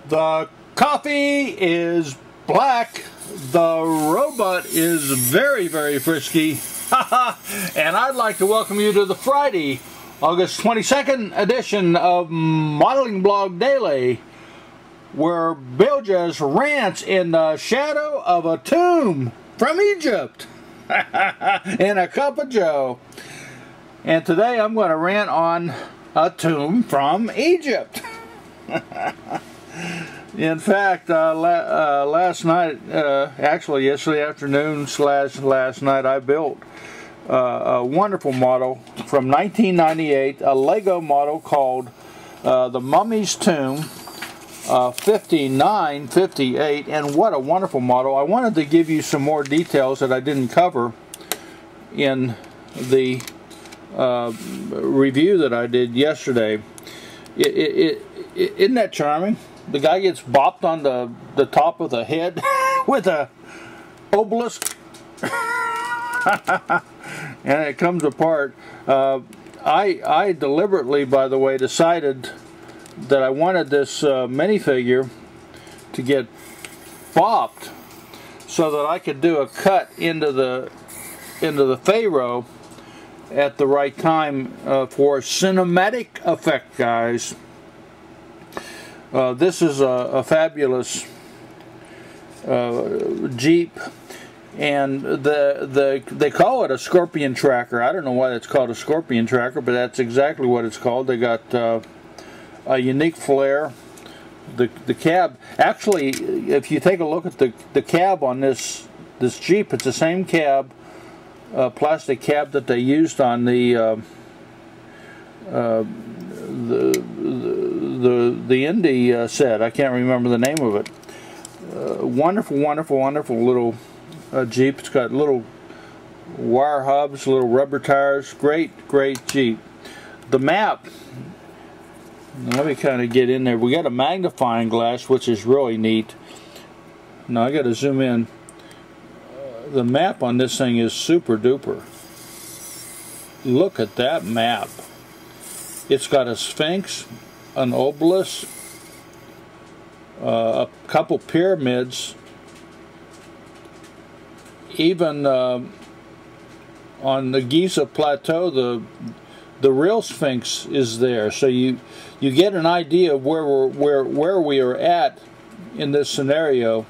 The coffee is black. The robot is very, very frisky. And I'd like to welcome you to the Friday, August 22nd edition of Modeling Blog Daily, where Bill just rants in the shadow of a tomb from Egypt in a cup of joe. And today I'm going to rant on a tomb from Egypt. In fact, last night, actually yesterday afternoon / last night, I built a wonderful model from 1998, a Lego model called the Mummy's Tomb 5958, and what a wonderful model. I wanted to give you some more details that I didn't cover in the review that I did yesterday. Isn't that charming? The guy gets bopped on the top of the head with a obelisk and it comes apart. I deliberately, by the way, decided that I wanted this minifigure to get bopped so that I could do a cut into the Pharaoh at the right time for cinematic effect, guys. This is a fabulous Jeep, and they call it a scorpion tracker. I don't know why it's called a scorpion tracker, but that's exactly what it's called. They got a unique flare. The cab, actually, if you take a look at the cab on this Jeep, it's the same cab, plastic cab that they used on the Indy set. I can't remember the name of it. Wonderful, wonderful, wonderful little Jeep. It's got little wire hubs, little rubber tires. Great, great Jeep. The map, let me kind of get in there. We got a magnifying glass, which is really neat. Now I got to zoom in. The map on this thing is super duper. Look at that map. It's got a sphinx, an obelisk, a couple pyramids, even on the Giza Plateau the real sphinx is there, so you get an idea of where we are at in this scenario.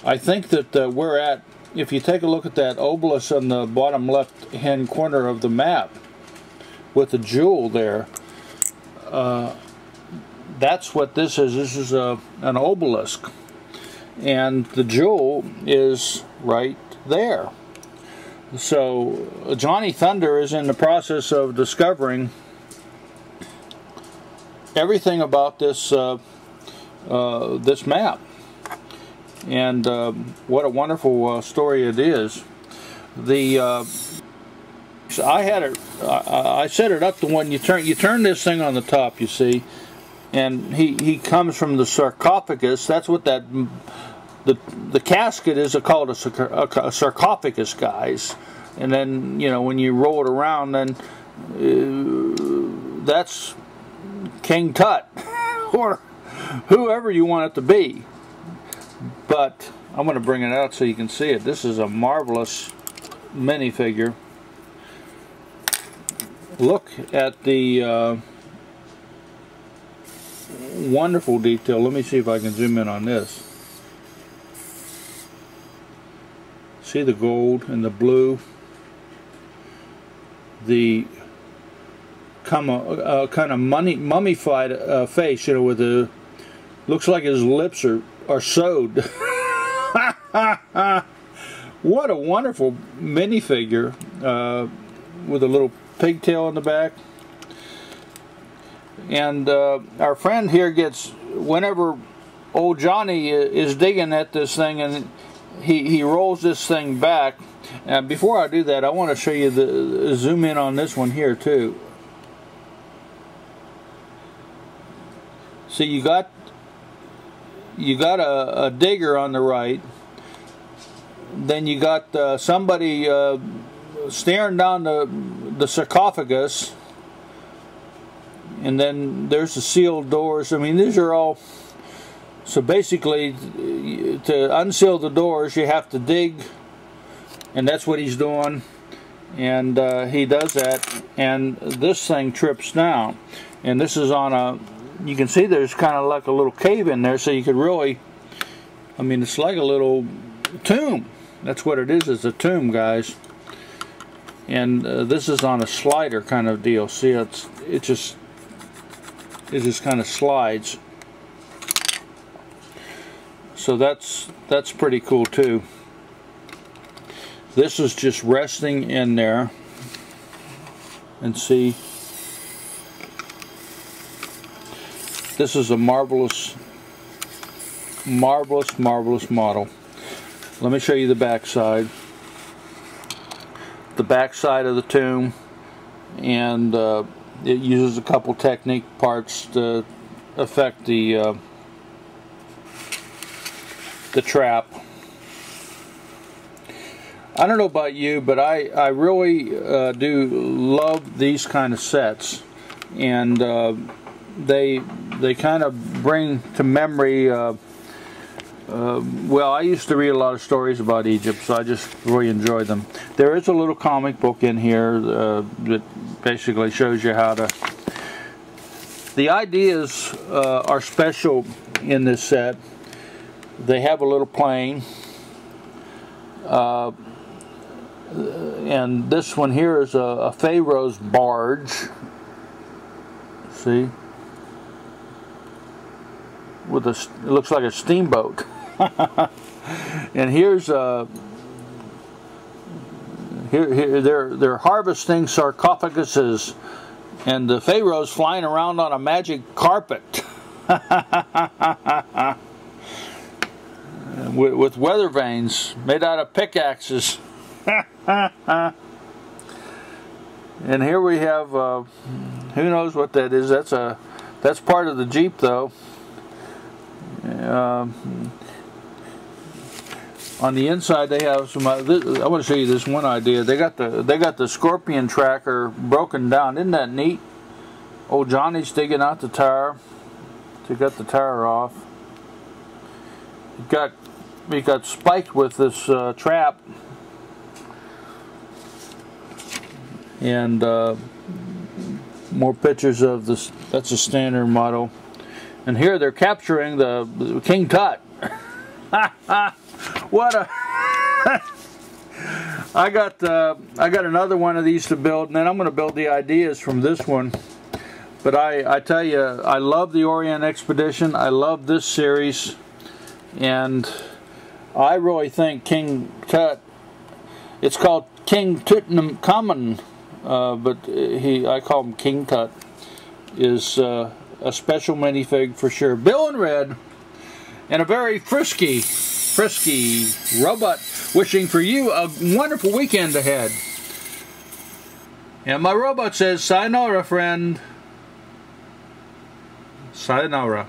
I think that we're at, if you take a look at that obelisk on the bottom left hand corner of the map with the jewel there, that's what this is. This is an obelisk, and the jewel is right there. So Johnny Thunder is in the process of discovering everything about this this map, and what a wonderful story it is. I set it up to when you turn this thing on the top, you see, and he comes from the sarcophagus. That's what the casket is called, a sarcophagus, guys. And then, you know, when you roll it around, then that's King Tut or whoever you want it to be. But I'm going to bring it out so you can see it. This is a marvelous minifigure. Look at the wonderful detail. Let me see if I can zoom in on this. See the gold and the blue, the kind of mummified face, you know, with the, looks like his lips are sewed. What a wonderful minifigure with a little pigtail in the back. And our friend here gets, whenever old Johnny is digging at this thing, and he rolls this thing back. And before I do that, I want to show you the zoom in on this one here too. See, you got a digger on the right. Then you got somebody staring down the sarcophagus, and then there's the sealed doors. I mean, these are all So basically, to unseal the doors, you have to dig, and that's what he's doing. And he does that, and this thing trips down. And this is on a, you can see there's kind of like a little cave in there, so you could really, I mean, it's like a little tomb. That's what it is. It's a tomb, guys. And this is on a slider kind of deal. See, it just kind of slides. So that's pretty cool too. This is just resting in there, and see, this is a marvelous model. Let me show you the back side. The back side of the tomb, and it uses a couple technique parts to affect the trap. I don't know about you, but I really do love these kind of sets, and they kind of bring to memory. Well, I used to read a lot of stories about Egypt, so I just really enjoy them. There is a little comic book in here that basically shows you how to. The ideas are special in this set. They have a little plane. And this one here is a Pharaoh's barge. See? With it looks like a steamboat. And here's they're harvesting sarcophaguses, and the pharaoh's flying around on a magic carpet with weather vanes made out of pickaxes. And here we have who knows what that is. That's part of the Jeep, though. On the inside, they have some. I want to show you this one idea. They got the scorpion tracker broken down. Isn't that neat? Old Johnny's digging out the tire to get the tire off. He got spiked with this trap, and more pictures of this. That's a standard model. And here they're capturing the King Tut. What a! I got another one of these to build, and then I'm going to build the ideas from this one. But I tell you, I love the Orient Expedition. I love this series, and I really think King Tut. It's called King Tutankhamun, but I call him King Tut. Is a special minifig for sure. Bill in red, and a very frisky robot, wishing for you a wonderful weekend ahead. And my robot says, sayonara, friend. Sayonara.